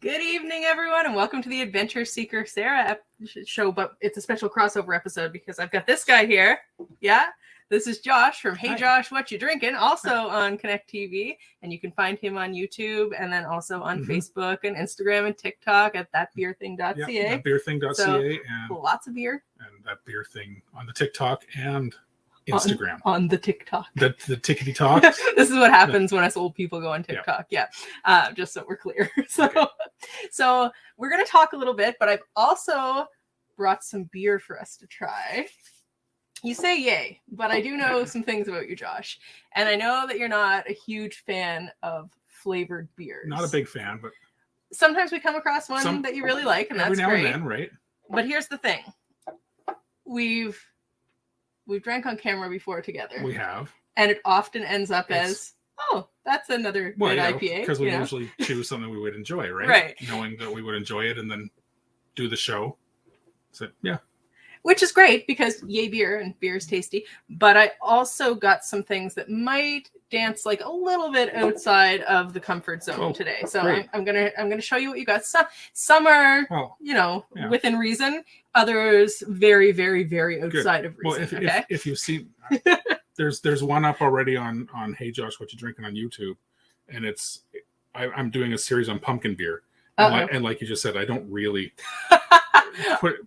Good evening, everyone, and welcome to the Adventure Seeker Sarah show, but it's a special crossover episode because I've got this guy here. Yeah, this is Josh from Hey Hi. Josh, What You Drinking? Also on Connect TV, and you can find him on YouTube and then also on Facebook and Instagram and TikTok at thatbeerthing.ca. Yeah, thatbeerthing.ca So, and lots of beer. And that beer thing on the TikTok and Instagram. On the TikTok. The tickety talk. This is what happens when us old people go on TikTok. Yeah. Just so we're clear. So we're going to talk a little bit, but I've also brought some beer for us to try. You say yay, but I do know some things about you, Josh. And I know that you're not a huge fan of flavored beers. Not a big fan, but sometimes we come across one that you really like, and that's every now great. and then, right? But here's the thing. We've drank on camera before together. We have. And it often ends up as, oh, that's another good IPA. Because we usually choose something we would enjoy, right? Right. Knowing that we would enjoy it and then do the show. So, yeah. Which is great because yay beer, and beer is tasty. But I also got some things that might dance like a little bit outside of the comfort zone today. So I'm gonna show you what you got. Some are within reason. Others very, very, very outside of reason. Well, if you see, there's one up already on Hey Josh, What You Drinking on YouTube, and I'm doing a series on pumpkin beer, and like you just said, I don't really.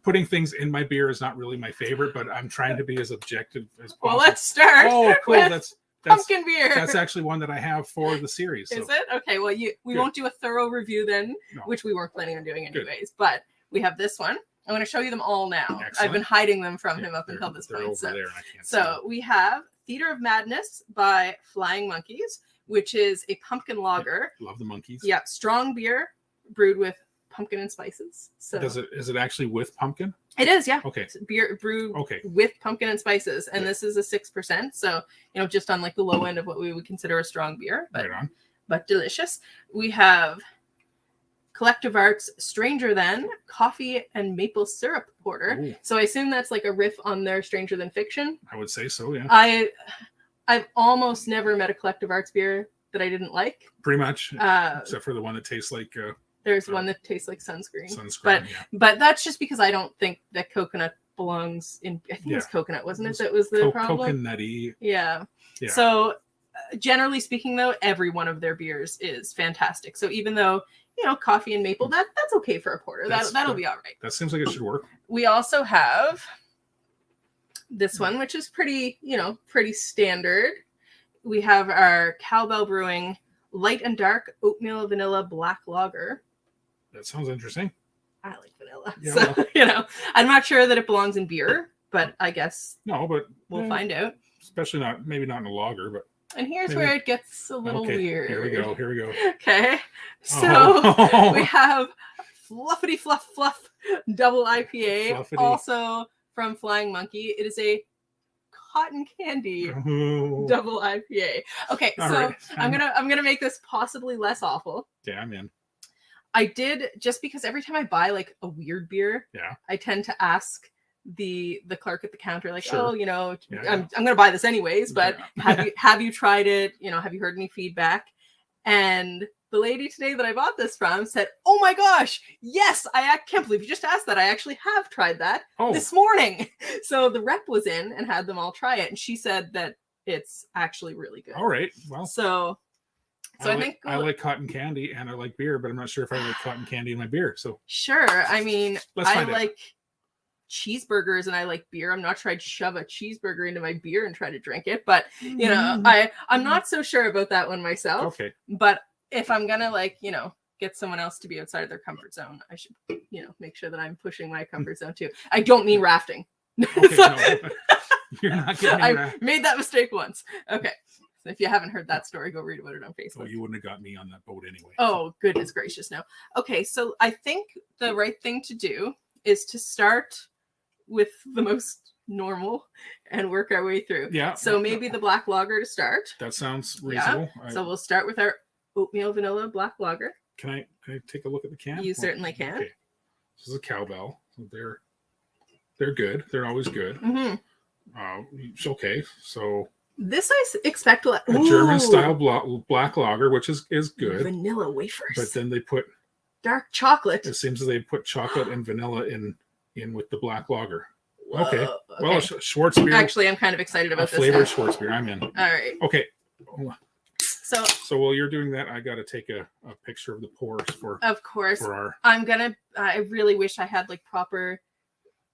Putting things in my beer is not really my favorite, but I'm trying to be as objective as possible. Well, let's start. Oh, cool! That's pumpkin beer. That's actually one that I have for the series. Is it? Okay. Well, we won't do a thorough review then, which we weren't planning on doing anyways. But we have this one. I'm going to show you them all now. Excellent. I've been hiding them from him up until this point. So we have Theater of Madness by Flying Monkeys, which is a pumpkin lager. Love the monkeys. Yeah, strong beer brewed with pumpkin and spices. So is it actually with pumpkin? It is, yeah. Okay. It's beer brewed with pumpkin and spices, and this is a 6%. So just on like the low end of what we would consider a strong beer, but delicious. We have Collective Arts Stranger Than Coffee and Maple Syrup Porter. Ooh. So I assume that's like a riff on their Stranger Than Fiction. I would say so, yeah. I've almost never met a Collective Arts beer that I didn't like. Pretty much, except for the one that tastes like. There's one that tastes like sunscreen. But that's just because I don't think that coconut belongs in. I think it was coconut, wasn't it? That was the problem. Coconutty. Yeah. So generally speaking, though, every one of their beers is fantastic. So even though coffee and maple, that's okay for a porter. That'll be all right. That seems like it should work. We also have this one, which is pretty standard. We have our Cowbell Brewing Light and Dark Oatmeal Vanilla Black Lager. That sounds interesting. I like vanilla. Yeah, so, I'm not sure that it belongs in beer, but I guess we'll find out. Especially maybe not in a lager, but. And here's where it gets a little weird. Here we go. Okay. So we have Fluffity Fluff Fluff Double IPA, also from Flying Monkey. It is a cotton candy double IPA. Okay, so I'm gonna make this possibly less awful. Yeah, I'm in. I did, just because every time I buy like a weird beer, I tend to ask the clerk at the counter, like, I'm gonna buy this anyways, but have you tried it? Have you heard any feedback? And the lady today that I bought this from said, "Oh my gosh, yes, I can't believe you just asked that. I actually have tried that this morning." So the rep was in and had them all try it, and she said that it's actually really good. All right, well, so I think I like cotton candy and I like beer, but I'm not sure if I like cotton candy in my beer. So sure, I mean, I like cheeseburgers and I like beer. I'm not trying to shove a cheeseburger into my beer and try to drink it, but I'm not so sure about that one myself. Okay, but if I'm gonna get someone else to be outside of their comfort zone, I should make sure that I'm pushing my comfort zone too. I don't mean rafting. Okay, no, you're not getting I made that mistake once. Okay. So if you haven't heard that story, go read about it on Facebook. Well, you wouldn't have got me on that boat anyway. Oh, goodness gracious, no. Okay, so I think the right thing to do is to start with the most normal and work our way through. Yeah. So maybe the black lager to start. That sounds reasonable. Yeah. So we'll start with our oatmeal vanilla black lager. Can I take a look at the can? You certainly can. Okay. This is a Cowbell. So they're good. They're always good. Mm-hmm. Okay, so this I expect a German style black lager, which is good. Vanilla wafers. But then they put dark chocolate. It seems that they put chocolate and vanilla in with the black lager. Okay. Well, Schwartz beer. Actually, I'm kind of excited about this. Flavored Schwartz beer. I'm in. All right. Okay. So while you're doing that, I got to take a picture of the pours for. Of course. For our... I really wish I had like proper,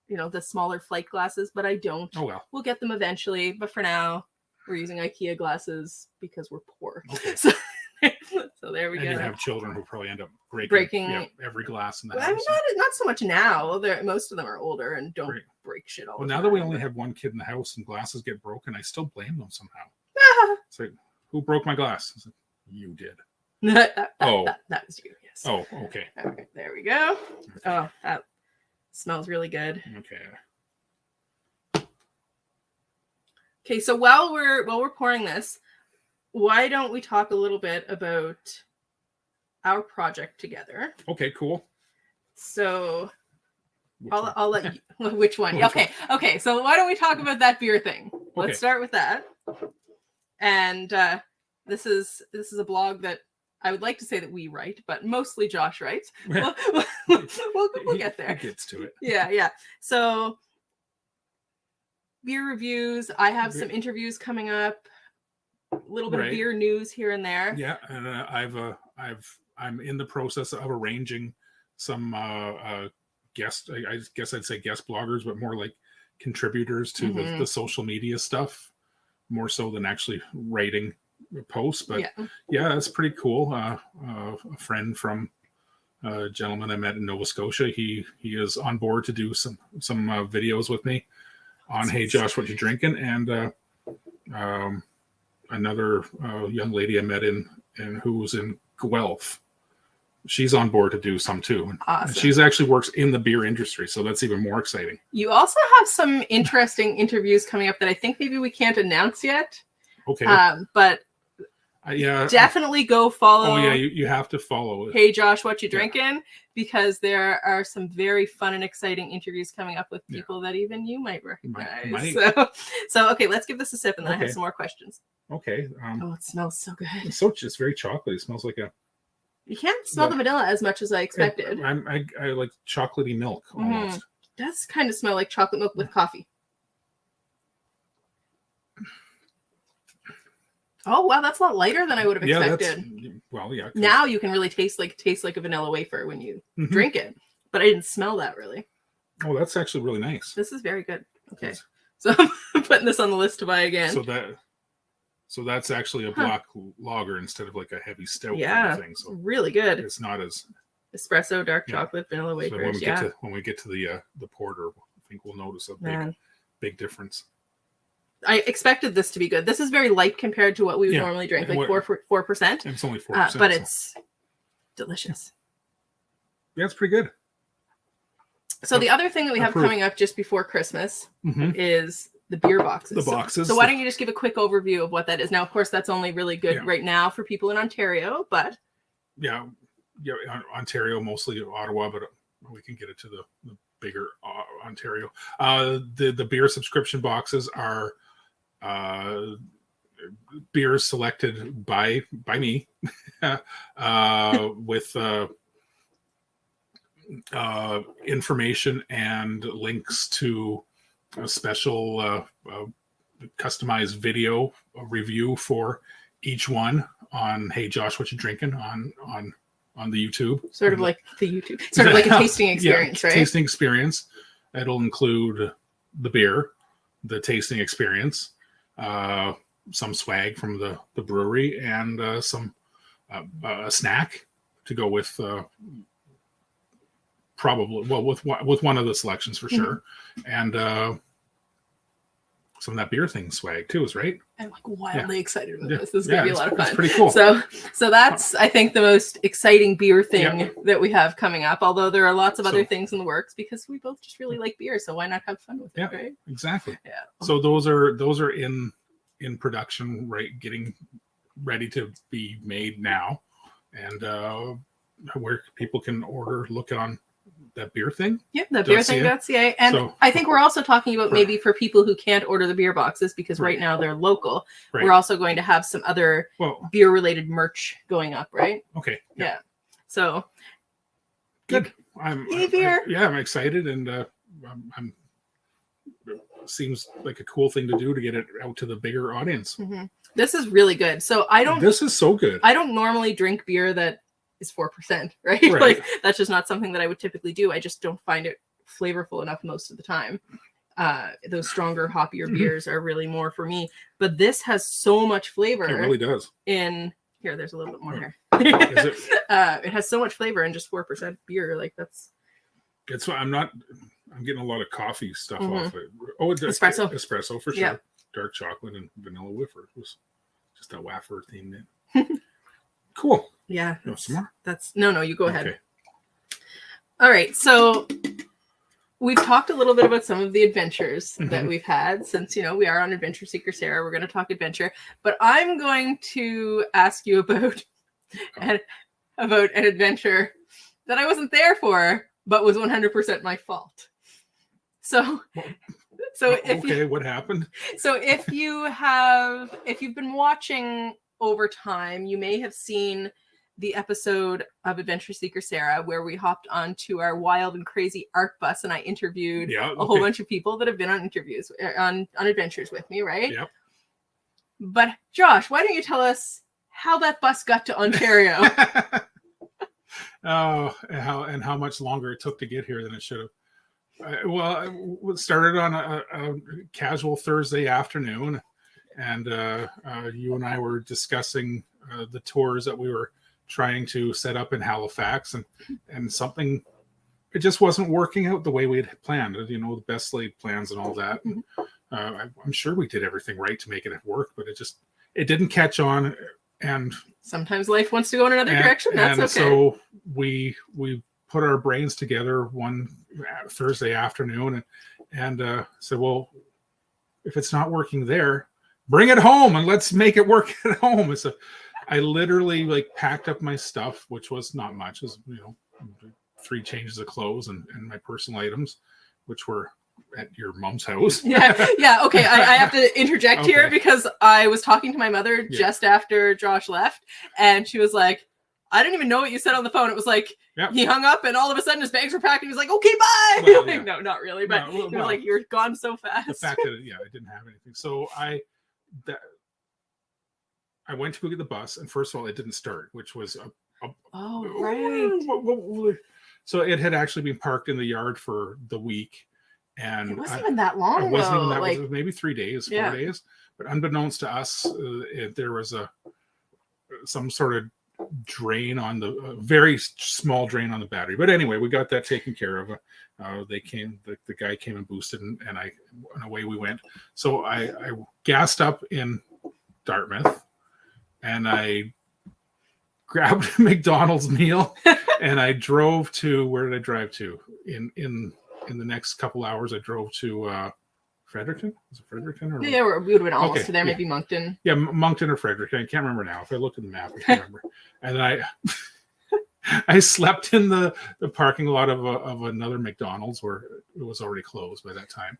the smaller flight glasses, but I don't. Oh well. We'll get them eventually, but for now, we're using IKEA glasses because we're poor. Okay. So there we go. And you have children who probably end up breaking every glass in the house. I mean, not so much now. Most of them are older and don't break shit all the time. Well, now that we only have one kid in the house and glasses get broken, I still blame them somehow. It's like, who broke my glass? Like, you did. That was you, yes. Oh, okay. Okay, there we go. Oh, that smells really good. Okay, so while we're pouring this, why don't we talk a little bit about our project together? Okay, cool. So I'll let you. Which one? Okay. So why don't we talk about that beer thing? Let's start with that. And this is a blog that I would like to say that we write, but mostly Josh writes. We'll get there. He gets to it. Yeah. So beer reviews. I have some interviews coming up. A little bit of beer news here and there. Yeah, and I'm in the process of arranging some guest. I guess I'd say guest bloggers, but more like contributors to the social media stuff, more so than actually writing posts. But yeah, that's pretty cool. A friend from a gentleman I met in Nova Scotia. He is on board to do some videos with me on Hey Josh, What You Drinking, and another young lady I met in who was in Guelph. She's on board to do some too. Awesome. And she's actually works in the beer industry, so that's even more exciting. You also have some interesting interviews coming up that I think maybe we can't announce yet. Okay. But definitely go follow. Oh yeah, you have to follow it. Hey Josh, What You Drinking? Because there are some very fun and exciting interviews coming up with people that even you might recognize. So okay, let's give this a sip, and then I have some more questions. Okay. It smells so good. It's very chocolatey. It smells like a. You can't smell the vanilla as much as I expected. I like chocolatey milk almost. It does kind of smell like chocolate milk with coffee. Oh wow, that's a lot lighter than I would have expected. Yeah. Now you can really taste like a vanilla wafer when you drink it, but I didn't smell that really. Oh, that's actually really nice. This is very good. Okay, so I'm putting this on the list to buy again. So that's actually a black lager instead of like a heavy stout kind of thing. So really good. It's not as espresso, dark chocolate, vanilla wafers. So when we get to the porter, I think we'll notice a big difference. I expected this to be good. This is very light compared to what we would normally drink, like 4%. It's only 4%, but it's delicious. Yeah, it's pretty good. So the other thing that we have coming up just before Christmas is the beer boxes. The boxes. So why don't you just give a quick overview of what that is? Now, of course, that's only really good right now for people in Ontario, but Ontario, mostly Ottawa, but we can get it to the bigger Ontario. The beer subscription boxes are beers selected by me with information and links to a special customized video review for each one on Hey Josh, What You Drinking on the YouTube. Sort of like a tasting experience, right? Tasting experience. It'll include the beer, the tasting experience, some swag from the brewery, and some a snack to go with with one of the selections for sure, and some of that beer thing swag too is right. I'm like wildly excited about this. This is gonna be a lot of fun. It's pretty cool. So that's I think the most exciting beer thing that we have coming up. Although there are lots of other things in the works because we both just really like beer. So why not have fun with it? Right? Exactly. Yeah. So those are in production, right? Getting ready to be made now, and where people can look on that beer thing. Yeah, the beerthing.ca. And I think we're also talking about maybe for people who can't order the beer boxes because right now they're local. Right. We're also going to have some other beer related merch going up, right? Okay. Yeah. So Good. I'm excited, and I'm seems like a cool thing to do to get it out to the bigger audience. Mm-hmm. This is really good. So This is so good. I don't normally drink beer that is 4%, right? Like that's just not something that I would typically do. I just don't find it flavorful enough most of the time. Those stronger, hoppier beers are really more for me. But this has so much flavor. It really does. Here, there's a little bit more here. Is it? It has so much flavor in just 4% beer. Like that's. It's I'm getting a lot of coffee stuff off it. Oh, espresso for sure. Yeah. Dark chocolate and vanilla wafer. It was just a wafer theme. Cool. Yeah. You want some more? No, you go ahead. All right. So we've talked a little bit about some of the adventures that we've had since, we are on Adventure Seeker Sarah. We're going to talk adventure, but I'm going to ask you about an adventure that I wasn't there for, but was 100% my fault. So what happened? So if you've been watching over time, you may have seen the episode of Adventure Seeker Sarah where we hopped onto our wild and crazy ARC bus and I interviewed a whole bunch of people that have been on interviews on adventures with me, right? Yep. But Josh, why don't you tell us how that bus got to Ontario? And how much longer it took to get here than it should have. It started on a casual Thursday afternoon, and you and I were discussing the tours that we were trying to set up in Halifax, and something, it just wasn't working out the way we had planned. The best laid plans and all that. I'm sure we did everything right to make it work, but it didn't catch on. And sometimes life wants to go in another direction. That's okay. So we put our brains together one Thursday afternoon and said, well, if it's not working there, bring it home and let's make it work at home. So I literally packed up my stuff, which was not much, as 3 changes of clothes and my personal items, which were at your mom's house. Yeah. Okay. I have to interject here because I was talking to my mother just after Josh left, and she was like, I didn't even know what you said on the phone. It was like he hung up and all of a sudden his bags were packed. And he was like, okay, bye. Well, no, not really. But he was like, you're gone so fast. The fact that I didn't have anything. So I went to go get the bus, and first of all, it didn't start, which was right. So it had actually been parked in the yard for the week. And it wasn't even that long. It wasn't even that. It was maybe 3 days, 4 days. But unbeknownst to us, there was some sort of drain on the very small drain on the battery. But anyway, we got that taken care of. The guy came and boosted, and away we went. So I gassed up in Dartmouth, and I grabbed a McDonald's meal, and I drove to, where did I drive to? In the next couple hours, I drove to Fredericton. Was it Fredericton? Or we would have been almost to there. Maybe Moncton. Yeah, Moncton or Fredericton. I can't remember now. If I look at the map, I can't remember. And then I slept in the parking lot of another McDonald's where it was already closed by that time.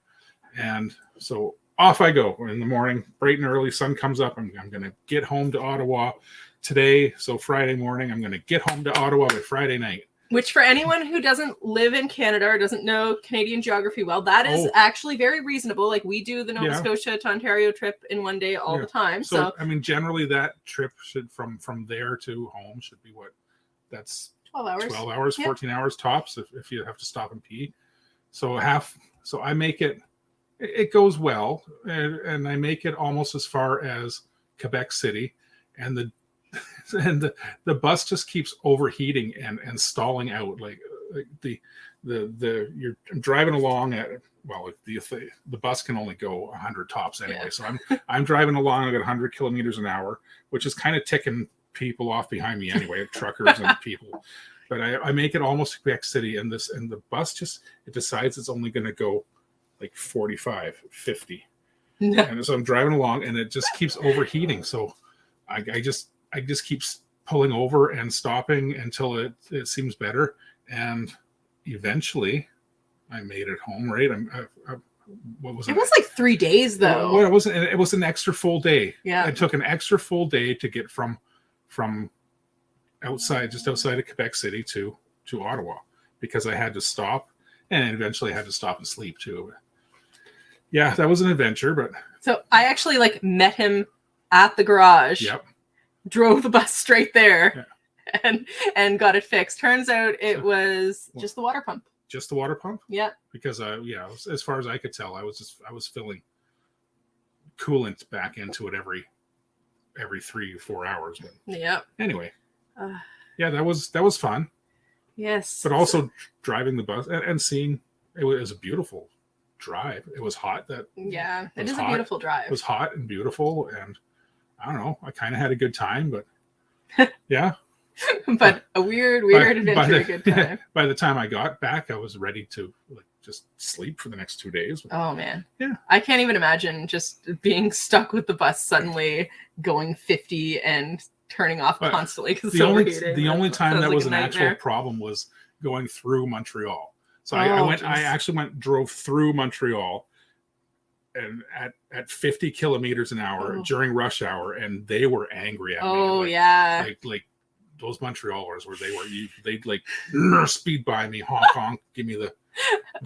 And so off I go in the morning, bright and early. Sun comes up. I'm going to get home to Ottawa today. So Friday morning, I'm going to get home to Ottawa by Friday night. Which, for anyone who doesn't live in Canada or doesn't know Canadian geography well, that is actually very reasonable. Like, we do the Nova Scotia to Ontario trip in one day all the time. So generally that trip should from there to home should be that's 12 hours. 12 hours, 14 hours tops if you have to stop and pee. So I make it goes well, and I make it almost as far as Quebec City, and the bus just keeps overheating and stalling out. You're driving along at, the bus can only go 100 tops anyway. So I'm driving along at 100 kilometers an hour, which is kind of ticking people off behind me anyway, truckers and people. But I make it almost to Quebec City, and the bus it decides it's only going to go 45, 50. And so I'm driving along, and it just keeps overheating. So I just keep pulling over and stopping until it seems better. And eventually I made it home, right? What was it? It was 3 days though. Well, it was an extra full day. Yeah. It took an extra full day to get from just outside of Quebec City to Ottawa. because I had to stop, and eventually I had to stop and sleep too. Yeah, that was an adventure, but so I actually like met him at the garage. Yep. Drove the bus straight there, and got it fixed. Turns out it was just the water pump. Just the water pump? Yeah. Because as far as I could tell, I was filling coolant back into it every 3 or 4 hours. But yeah. Anyway, yeah, that was fun. Yes. But also driving the bus and seeing it was a beautiful drive. It was hot. It is a beautiful drive. It was hot and beautiful, and I don't know. I kind of had a good time, but yeah. But a weird adventure, a good time. By the time I got back, I was ready to just sleep for the next 2 days. Oh man, yeah. I can't even imagine just being stuck with the bus suddenly going 50 and turning off constantly because the only time that was an actual problem was going through Montreal. So I actually drove through Montreal, and at 50 kilometers an hour during rush hour, and they were angry at me. Oh yeah, like those Montrealers where they'd like speed by me, honk honk, give me the.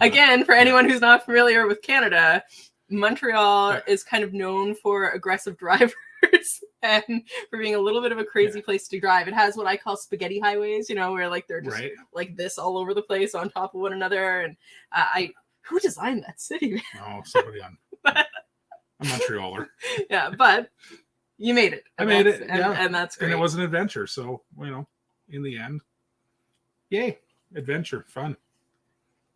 Again, for anyone who's not familiar with Canada, Montreal is kind of known for aggressive drivers and for being a little bit of a crazy place to drive. It has what I call spaghetti highways, where like they're just like this all over the place on top of one another. And who designed that city, man? Oh, somebody on a Montrealer. Yeah, but you made it. I made it, and that's great. And it was an adventure. So in the end, yay, adventure, fun.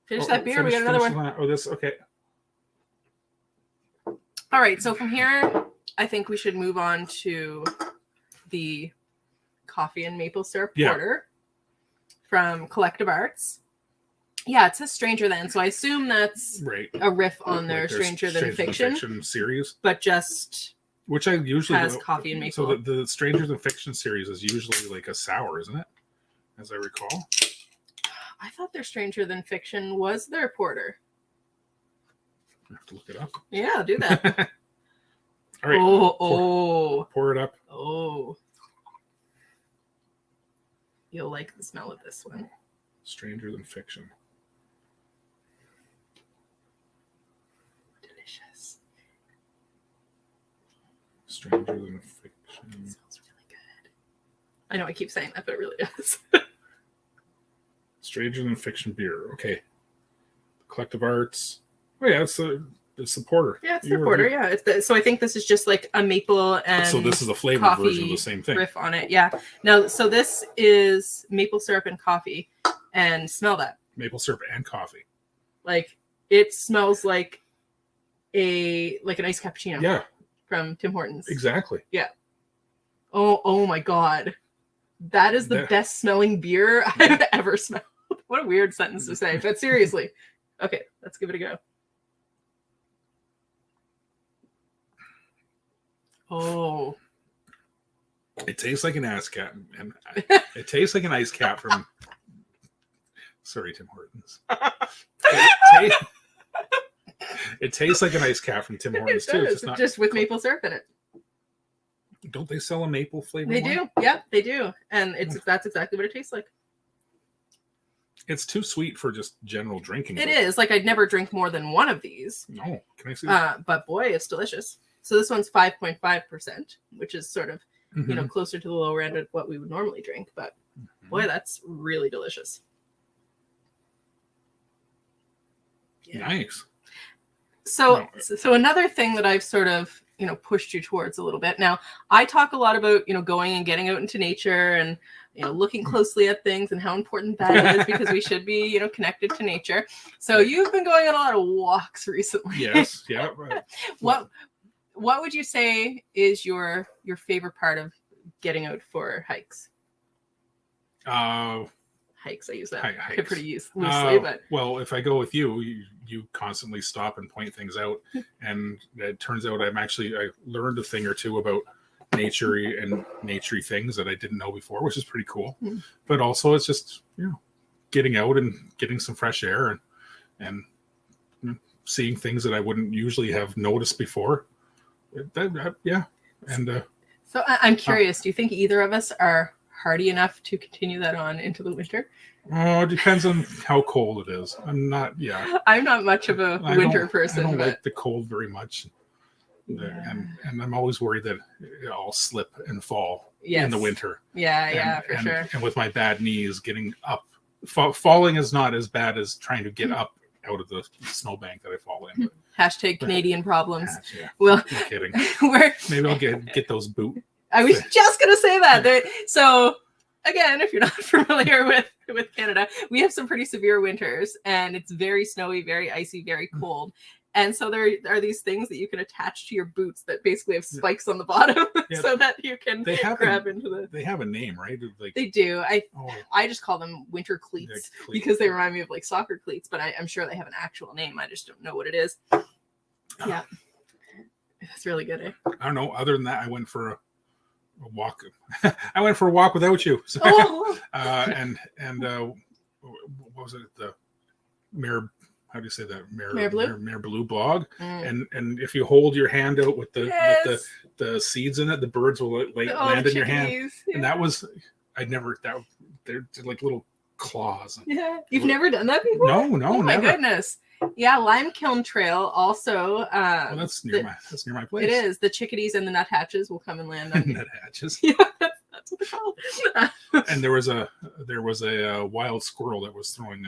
Finish that beer. We got another one. Okay. All right. So from here, I think we should move on to the coffee and maple syrup porter from Collective Arts. Yeah, it says Stranger Than, so I assume that's a riff on their Stranger Than Fiction series, but just which I usually has coffee and maple. So the Stranger Than Fiction series is usually like a sour, isn't it? As I recall. I thought their Stranger Than Fiction was their porter. I have to look it up. Yeah, do that. All right. Pour it up. Oh. You'll like the smell of this one. Stranger Than Fiction. Delicious. Stranger Than Fiction. It smells really good. I know I keep saying that, but it really does. Stranger Than Fiction beer. Okay. Collective Arts. Oh yeah, it's the porter. Yeah, it's the porter. Yeah, so I think this is just like a maple and so this is a flavored version of the same thing. Riff on it. Yeah. Now, so this is maple syrup and coffee, and smell that. Maple syrup and coffee. Like it smells like an iced cappuccino. Yeah. From Tim Hortons. Exactly. Yeah. Oh my God. That is the best smelling beer I've ever smelled. What a weird sentence to say, but seriously. Okay, let's give it a go. Oh. It tastes like an ice cap, and it tastes like an ice cap from. Sorry, Tim Hortons. It tastes like an ice cap from Tim Hortons too. It's just with maple syrup in it. Don't they sell a maple flavor? They do. Yeah, they do, and that's exactly what it tastes like. It's too sweet for just general drinking. It is. Like I'd never drink more than one of these. No, can I see that? But boy, it's delicious. So this one's 5.5%, which is sort of closer to the lower end of what we would normally drink. But boy, that's really delicious. Yeah. Nice. So another thing that I've sort of pushed you towards a little bit. Now, I talk a lot about going and getting out into nature and looking closely at things and how important that is because we should be connected to nature. So you've been going on a lot of walks recently. Yes. Yeah. Right. What would you say is your favorite part of getting out for hikes? Hikes. I use that pretty loosely, but well, if I go with you constantly stop and point things out, and it turns out I learned a thing or two about nature and naturey things that I didn't know before, which is pretty cool. But also, it's just getting out and getting some fresh air and seeing things that I wouldn't usually have noticed before. And so I'm curious. Do you think either of us are hardy enough to continue that on into the winter? Oh, it depends on how cold it is. I'm not much of a winter person. I don't like the cold very much. Yeah. And I'm always worried that I'll slip and fall in the winter. Yeah, for sure. And with my bad knees, getting up, falling is not as bad as trying to get up out of the snowbank that I fall in. Hashtag Canadian problems. Yeah, well, no kidding. Maybe I'll get those boots. I was just gonna say that. So again, if you're not familiar with Canada, we have some pretty severe winters, and it's very snowy, very icy, very cold. And so there are these things that you can attach to your boots that basically have spikes on the bottom, so that you can grab into the. They have a name, right? Like, they do. I just call them winter cleats because they remind me of like soccer cleats, but I'm sure they have an actual name. I just don't know what it is. Yeah, it's really good. Eh? I don't know. Other than that, I went for a walk. I went for a walk without you. So, and what was it? The Mayor. How do you say that? Mare Blue blog. And if you hold your hand out with the seeds in it, the birds will land in your hand. Yeah. And that was they're like little claws. Yeah, you've never done that before? No, oh my never. Goodness. Yeah, Lime Kiln Trail also. Well, that's near my place. It is. The chickadees and the nuthatches will come and land on you. Nuthatches. Yeah, that's what they're called. And there was a wild squirrel that was throwing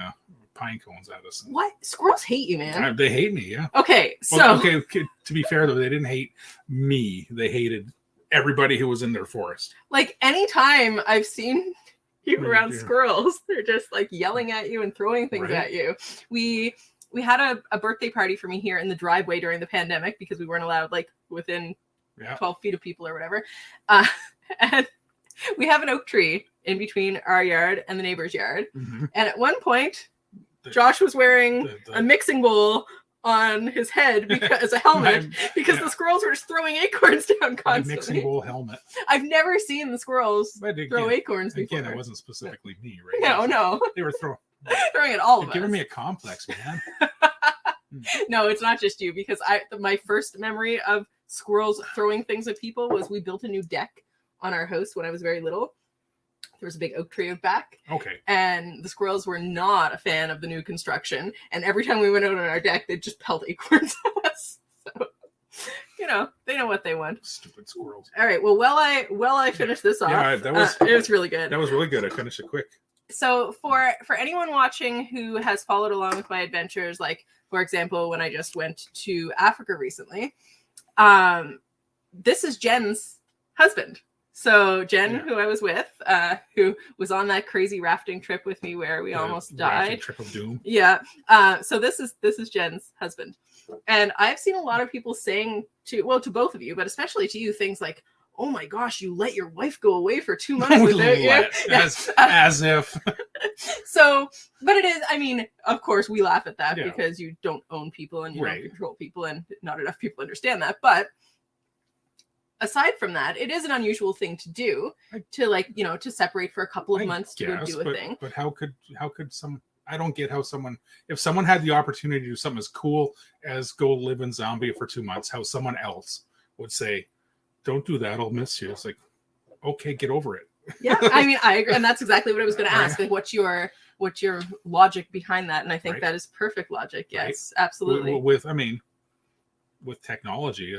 pine cones at us. What? Squirrels hate you, man. They hate me, yeah. Okay, so okay, to be fair though, they didn't hate me. They hated everybody who was in their forest. Like anytime I've seen you around squirrels, they're just like yelling at you and throwing things at you. We had a birthday party for me here in the driveway during the pandemic because we weren't allowed like within 12 feet of people or whatever. And we have an oak tree in between our yard and the neighbor's yard. Mm-hmm. And at one point, Josh was wearing a mixing bowl on his head as a helmet because the squirrels were just throwing acorns down constantly. Mixing bowl helmet. I've never seen the squirrels throw acorns before. Again, it wasn't specifically me, right? No. They were throwing at all of us. Giving me a complex, man. No, it's not just you, because my first memory of squirrels throwing things at people was we built a new deck on our house when I was very little. There was a big oak tree out back. Okay. And the squirrels were not a fan of the new construction. And every time we went out on our deck, they'd just pelt acorns at us. So, they know what they want. Stupid squirrels. All right. Well, while I finish this off, it was really good. That was really good. I finished it quick. So for anyone watching who has followed along with my adventures, like, for example, when I just went to Africa recently, this is Jen's husband. So Jen, who I was with, who was on that crazy rafting trip with me where we almost died. Trip of doom. Yeah. So this is Jen's husband. And I've seen a lot of people saying to both of you, but especially to you, things like, oh my gosh, you let your wife go away for 2 months without you. As if. So, but it is, I mean, of course we laugh at that because you don't own people and you don't control people, and not enough people understand that. But aside from that, it is an unusual thing to do, to separate for a couple of months to go do a thing. But how could I don't get how if someone had the opportunity to do something as cool as go live in Zambia for 2 months, how someone else would say, don't do that, I'll miss you. It's like, okay, get over it. Yeah, I mean, I agree. And that's exactly what I was going to ask. Like, what's your logic behind that? And I think that is perfect logic. Yes, absolutely. With technology,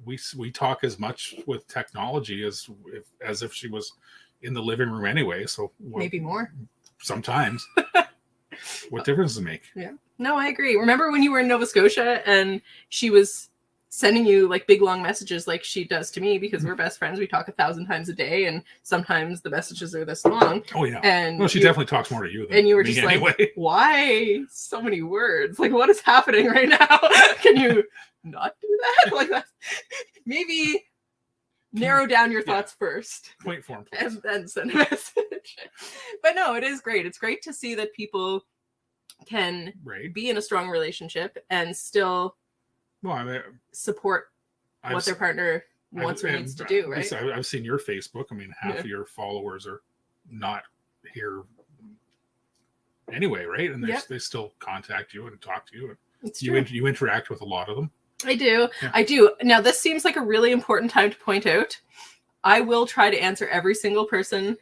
we talk as much with technology as if she was in the living room anyway. So maybe more sometimes. What difference does it make? Yeah. No, I agree. Remember when you were in Nova Scotia and she was sending you like big long messages like she does to me, because we're best friends. We talk 1,000 times a day, and sometimes the messages are this long. Oh yeah. And she definitely talks more to you than and you were just anyway. Like, why so many words? Like, what is happening right now? Can you not do that? Like that? Maybe narrow down your thoughts first. Point form, and then send a message. But no, it is great. It's great to see that people can be in a strong relationship and still support what their partner wants or needs to do, right? I've seen your Facebook. I mean, half of your followers are not here anyway, right? And they still contact you and talk to you. You interact with a lot of them. I do. Yeah. I do. Now, this seems like a really important time to point out. I will try to answer every single person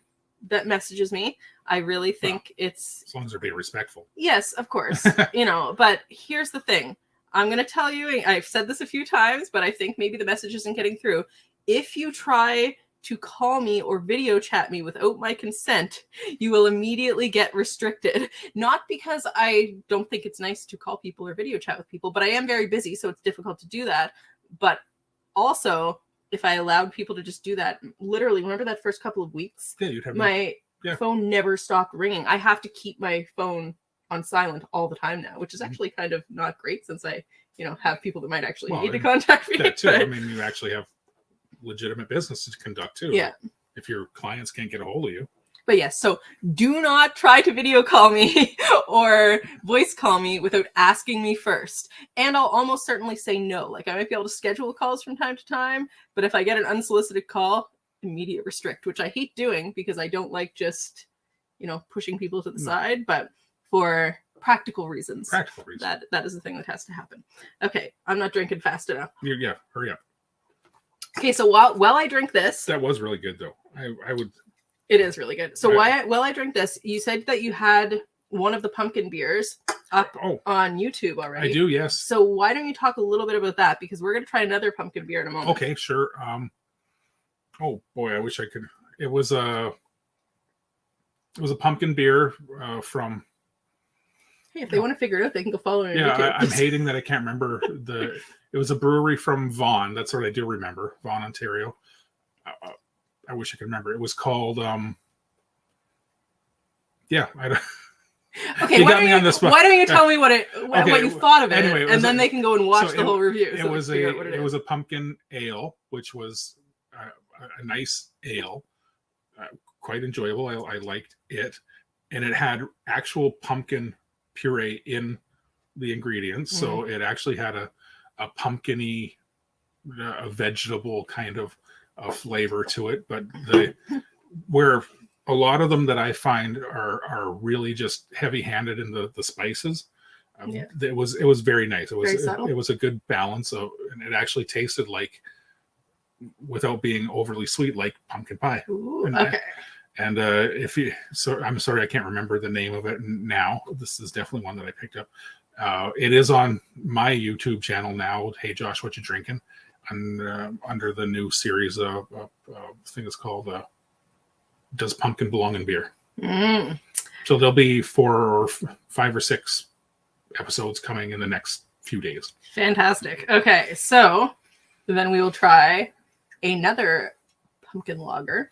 that messages me. I really think it's... As long as they're being respectful. Yes, of course. But here's the thing. I'm going to tell you, I've said this a few times, but I think maybe the message isn't getting through. If you try to call me or video chat me without my consent, you will immediately get restricted. Not because I don't think it's nice to call people or video chat with people, but I am very busy, so it's difficult to do that. But also, if I allowed people to just do that, literally, remember that first couple of weeks? Yeah, you'd have my phone never stopped ringing. I have to keep my phone on silent all the time now, which is actually kind of not great since I, have people that might actually need to contact me. That too. But... I mean, you actually have legitimate business to conduct too. Yeah. If your clients can't get a hold of you. But yes, so do not try to video call me or voice call me without asking me first. And I'll almost certainly say no. Like, I might be able to schedule calls from time to time, but if I get an unsolicited call, immediate restrict, which I hate doing because I don't like just, pushing people to the side, but for practical reasons. That is the thing that has to happen. Okay, I'm not drinking fast enough. Yeah, hurry up. Okay, so while I drink this... That was really good, though. I would... It is really good. So while I drink this, you said that you had one of the pumpkin beers up on YouTube already. I do, yes. So why don't you talk a little bit about that? Because we're going to try another pumpkin beer in a moment. Okay, sure. Oh, boy, I wish I could... It was a pumpkin beer from... Hey, if they want to figure it out, they can go follow it. Yeah, I'm hating that I can't remember the... It was a brewery from Vaughan. That's what I do remember. Vaughan, Ontario. I wish I could remember. It was called... Yeah, I don't... Okay, why don't you tell me what you thought of it, anyway, and then they can go and watch the whole review. It was a pumpkin ale, which was a nice ale, quite enjoyable. I liked it, and it had actual pumpkin puree in the ingredients, so it actually had a pumpkin-y, a vegetable kind of flavor to it. But where a lot of them that I find are really just heavy-handed in the spices. It was very nice. It was a good balance of, and it actually tasted like, without being overly sweet, like pumpkin pie. Ooh, okay. And I'm sorry, I can't remember the name of it now. This is definitely one that I picked up. It is on my YouTube channel now. Hey Josh, what you drinking? And under the new series of thing is called Does Pumpkin Belong in Beer? So there'll be 4 or 5 or 6 episodes coming in the next few days. Fantastic. Okay, so then we will try another pumpkin lager.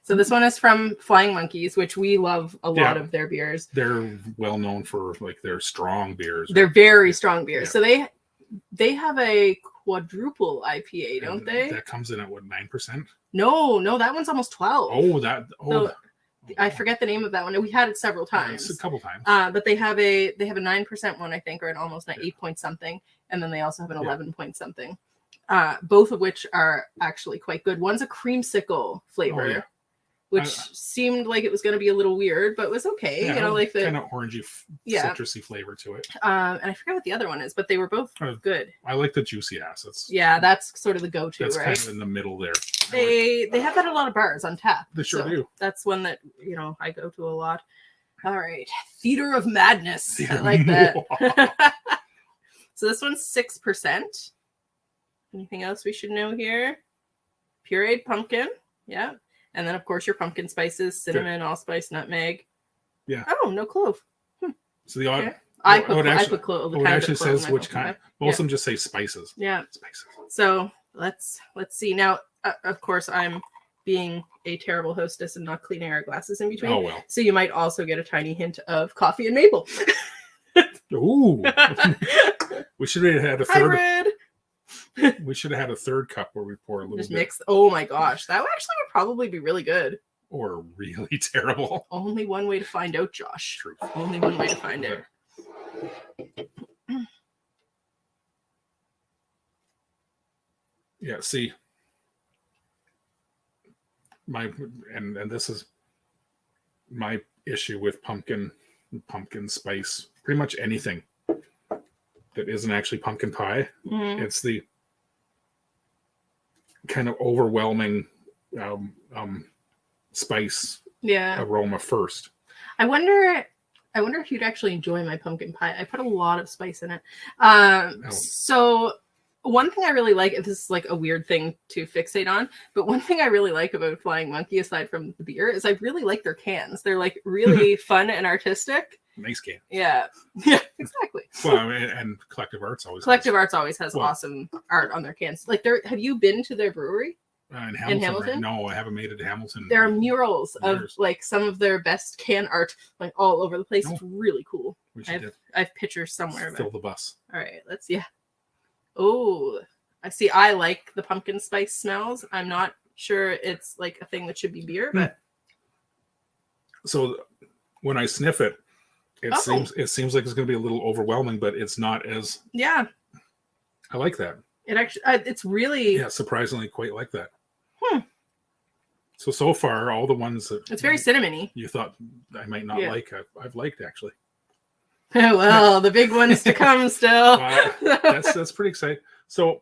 So this one is from Flying Monkeys, which we love a lot of their beers. They're well known for their strong beers. They're very strong beers. Yeah. So they have a quadruple IPA, don't they? That comes in at what, 9%? No, that one's almost 12. I forget the name of that one. We had it several times. A couple times. But they have a 9% one, I think, or an almost 8 point something, and then they also have an 11 point something. Both of which are actually quite good. One's a creamsicle flavor. Which seemed like it was going to be a little weird, but was okay. Yeah, like the kind of orangey, citrusy flavor to it. And I forget what the other one is, but they were both good. I like the juicy acids. Yeah, that's sort of the go-to, that's right? Kind of in the middle there. They have that at a lot of bars on tap. They sure do. That's one that I go to a lot. All right, Theater of Madness. I like that. So this one's 6%. Anything else we should know here? Pureed pumpkin. Yeah. And then, of course, your pumpkin spices, cinnamon, allspice, nutmeg. Yeah. Oh, no clove. So the odd... I put clove. It actually says which kind. Most of them just say spices. Yeah. Spices. So let's see. Now, of course, I'm being a terrible hostess and not cleaning our glasses in between. Oh, well. So you might also get a tiny hint of coffee and maple. Ooh. We should have had a third. Hybrid. We should have had a third cup where we pour a little bit. Mix. Oh my gosh, that actually would probably be really good. Or really terrible. Only one way to find out, Josh. True. Only one way to find out. Yeah. See, and this is my issue with pumpkin spice. Pretty much anything that isn't actually pumpkin pie. Mm-hmm. It's the kind of overwhelming spice yeah aroma first. I wonder if you'd actually enjoy my pumpkin pie. I put a lot of spice in it. So one thing I really like, this is like a weird thing to fixate on, but one thing I really like about Flying Monkey, aside from the beer, is I really like their cans. They're like really fun and artistic. Nice can. Yeah, exactly. Well, and Collective Arts always has awesome art on their cans. Like, have you been to their brewery? In Hamilton? Right? No, I haven't made it to Hamilton. There are murals of like some of their best can art, like all over the place. It's really cool. I have pictures somewhere. Fill the bus. All right, let's see. Oh, I see. I like the pumpkin spice smells. I'm not sure it's like a thing that should be beer, but so when I sniff it, it seems like it's going to be a little overwhelming, but it's not as. Yeah. I like that. It actually, it's really surprisingly quite like that. So far, all the ones that it's very cinnamony. You thought I might not like, I've liked actually. Well, the big ones to come still. That's pretty exciting. So,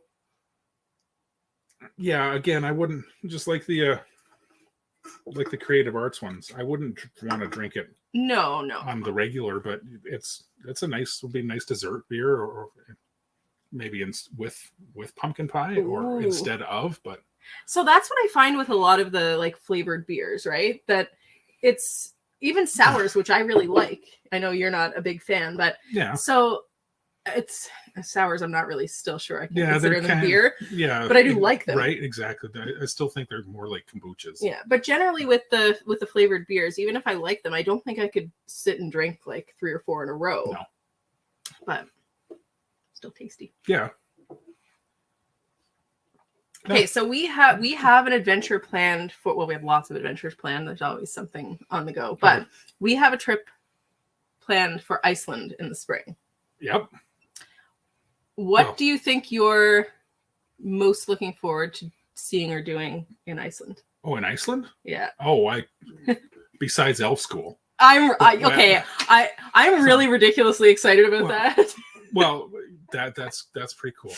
yeah, again, I wouldn't just like the Creative Arts ones. I wouldn't want to drink it. No. On the regular, but would be a nice dessert beer, or maybe with pumpkin pie or instead of, but. So that's what I find with a lot of the like flavored beers, right? That it's even sours, which I really like. I know you're not a big fan, but yeah. So it's sours. I'm not really still sure I can consider them beer. Yeah, but I do like them. Right, exactly. I still think they're more like kombuchas. Yeah, but generally with the flavored beers, even if I like them, I don't think I could sit and drink like 3 or 4 in a row. No, but still tasty. Yeah. Okay, so we have an adventure planned for. Well, we have lots of adventures planned. There's always something on the go, but we have a trip planned for Iceland in the spring. Yep. What do you think you're most looking forward to seeing or doing in Iceland? Oh, in Iceland? Yeah. Oh, besides elf school. I'm really ridiculously excited about that. Well, that's pretty cool.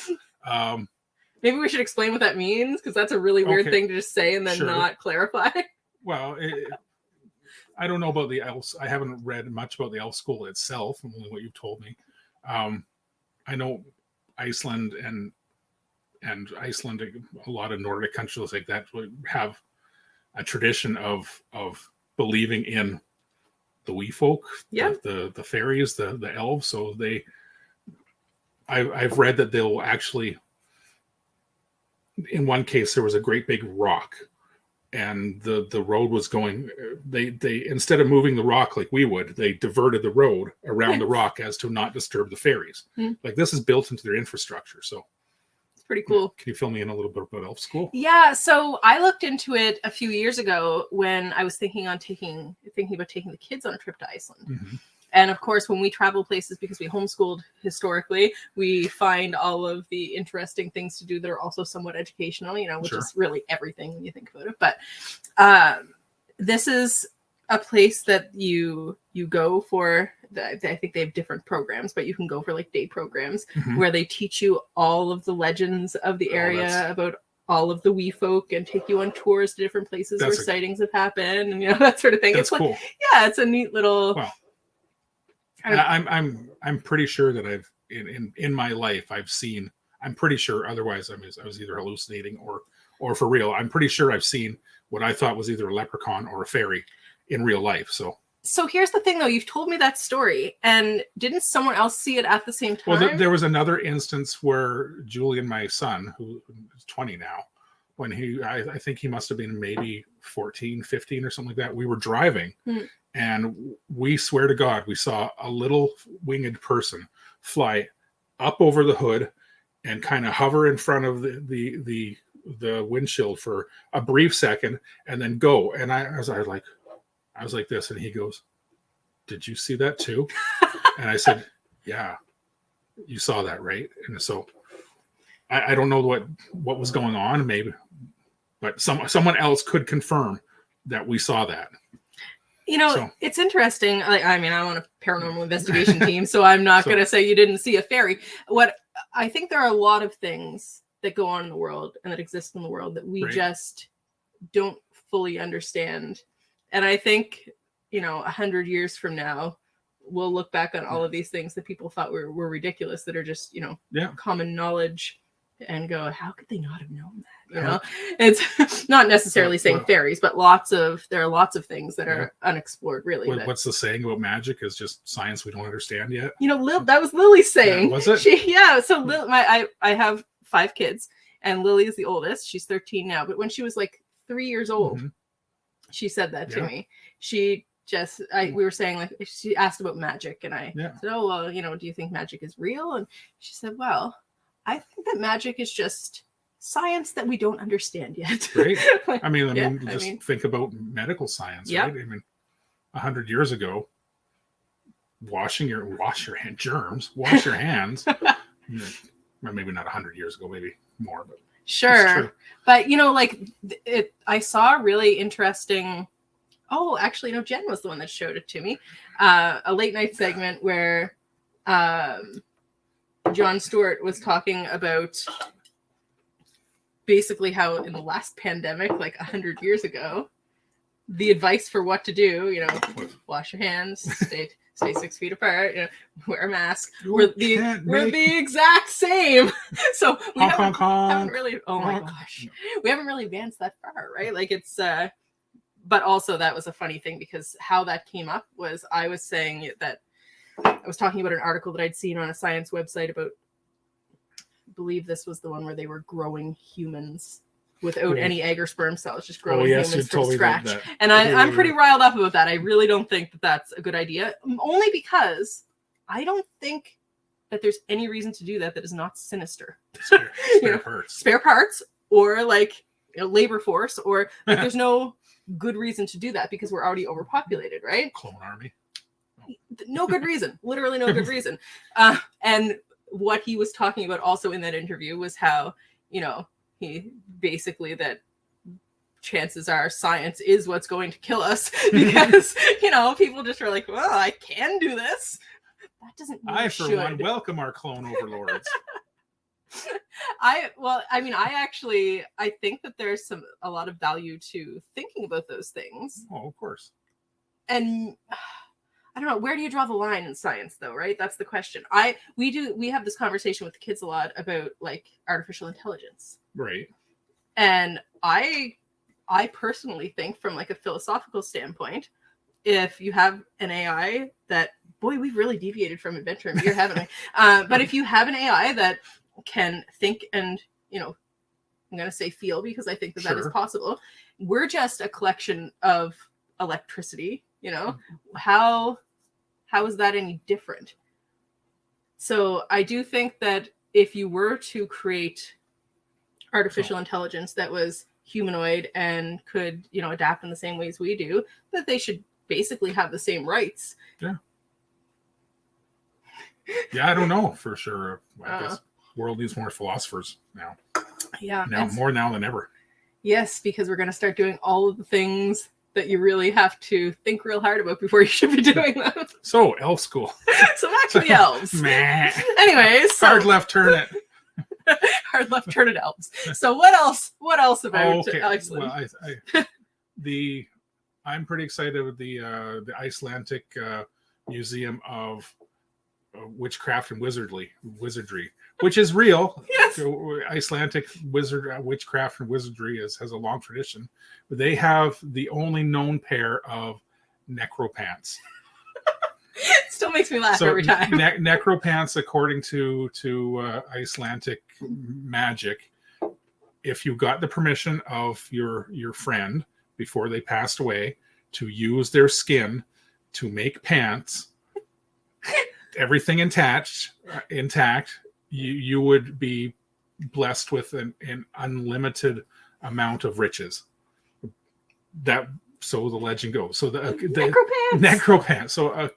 Maybe we should explain what that means, because that's a really weird thing to just say and then not clarify. Well, I don't know about the elves. I haven't read much about the elf school itself, only what you've told me. I know Iceland and Iceland, a lot of Nordic countries like that have a tradition of believing in the wee folk, the fairies, the elves. So I've read that they'll actually. In one case, there was a great big rock, and the road was going. They instead of moving the rock like we would, they diverted the road around the rock as to not disturb the fairies. Like, this is built into their infrastructure, so it's pretty cool. Can you fill me in a little bit about elf school? Yeah, so I looked into it a few years ago when I was thinking about taking the kids on a trip to Iceland. Mm-hmm. And of course, when we travel places, because we homeschooled historically, we find all of the interesting things to do that are also somewhat educational, which is really everything when you think about it. But this is a place that you go for. I think they have different programs, but you can go for like day programs where they teach you all of the legends of the area about all of the wee folk and take you on tours to different places where sightings have happened and that sort of thing. That's cool. Yeah, it's a neat little. Wow. I'm pretty sure that I've in my life I've seen. I'm pretty sure. Otherwise, I was either hallucinating or for real. I'm pretty sure I've seen what I thought was either a leprechaun or a fairy in real life. So here's the thing, though. You've told me that story, and didn't someone else see it at the same time? Well, there was another instance where Julian, my son, who is 20 now, when I think he must have been maybe 14, 15 or something like that. We were driving. And we swear to God, we saw a little winged person fly up over the hood and kind of hover in front of the windshield for a brief second and then go. And I was like this, and he goes, "Did you see that too?" And I said, "Yeah, you saw that, right?" And so I don't know what was going on, maybe, but someone else could confirm that we saw that. It's interesting. Like, I'm on a paranormal investigation team, so I'm not going to say you didn't see a fairy. What I think, there are a lot of things that go on in the world and that exist in the world that we just don't fully understand. And I think, 100 years from now, we'll look back on all of these things that people thought were ridiculous, that are just, common knowledge, and go, how could they not have known that? It's not necessarily saying fairies, but there are lots of things that are unexplored, really. What's the saying about magic is just science we don't understand yet? That was Lily's saying. Was it? So I have 5 kids, and Lily is the oldest. She's 13 now, but when she was like 3 years old, she said that to me. She just, we were saying, like, she asked about magic, and I said, oh, well, do you think magic is real? And she said, well, I think that magic is just science that we don't understand yet. Right. Think about medical science, right? 100 years ago, wash your hands. Maybe not 100 years ago, maybe more, but sure. But I saw a really interesting. Oh, actually, no, Jen was the one that showed it to me. A late night segment where Jon Stewart was talking about basically how in the last pandemic, like 100 years ago, the advice for what to do, wash your hands, stay 6 feet apart, wear a mask, we're the exact same. So we haven't really, oh my gosh, we haven't really advanced that far, right? Like it's, but also that was a funny thing, because how that came up was I was saying that I was talking about an article that I'd seen on a science website about, I believe this was the one where they were growing humans without any egg or sperm cells, just growing humans from scratch. And I'm pretty riled up about that. I really don't think that that's a good idea, only because I don't think that there's any reason to do that is not sinister. Spare parts, or like labor force, or like there's no good reason to do that, because we're already overpopulated, right? Clone army. No good reason, literally no good reason. And what he was talking about also in that interview was how, he basically, that chances are science is what's going to kill us, because, people just are like, well, I can do this. That doesn't mean one, welcome our clone overlords. I think that there's a lot of value to thinking about those things. Oh, of course. And I don't know, where do you draw the line in science, though, right? That's the question. We have this conversation with the kids a lot about like artificial intelligence. Right. And I personally think, from like a philosophical standpoint, if you have an AI that, boy, we've really deviated from Adventure in Beer, haven't we? But if you have an AI that can think and, I'm going to say feel, because I think that is possible. We're just a collection of electricity, how is that any different? So I do think that if you were to create artificial intelligence that was humanoid and could, adapt in the same ways we do, that they should basically have the same rights. Yeah. Yeah, I don't know for sure. I guess the world needs more philosophers now. Yeah. More now than ever. Yes, because we're going to start doing all of the things that you really have to think real hard about before you should be doing them. So, elf school. So back to the elves. Meh. Anyways. Hard left turn it. Hard left turn it elves. So what else about Iceland? Well, I'm pretty excited with the Icelandic Museum of Witchcraft and Wizardry, which is real. Yes. Icelandic witchcraft and wizardry has a long tradition. They have the only known pair of necropants. It still makes me laugh every time. Necropants, according to Icelandic magic, if you got the permission of your friend before they passed away to use their skin to make pants, everything intact, you would be blessed with an unlimited amount of riches. So the legend goes. So the necropants. So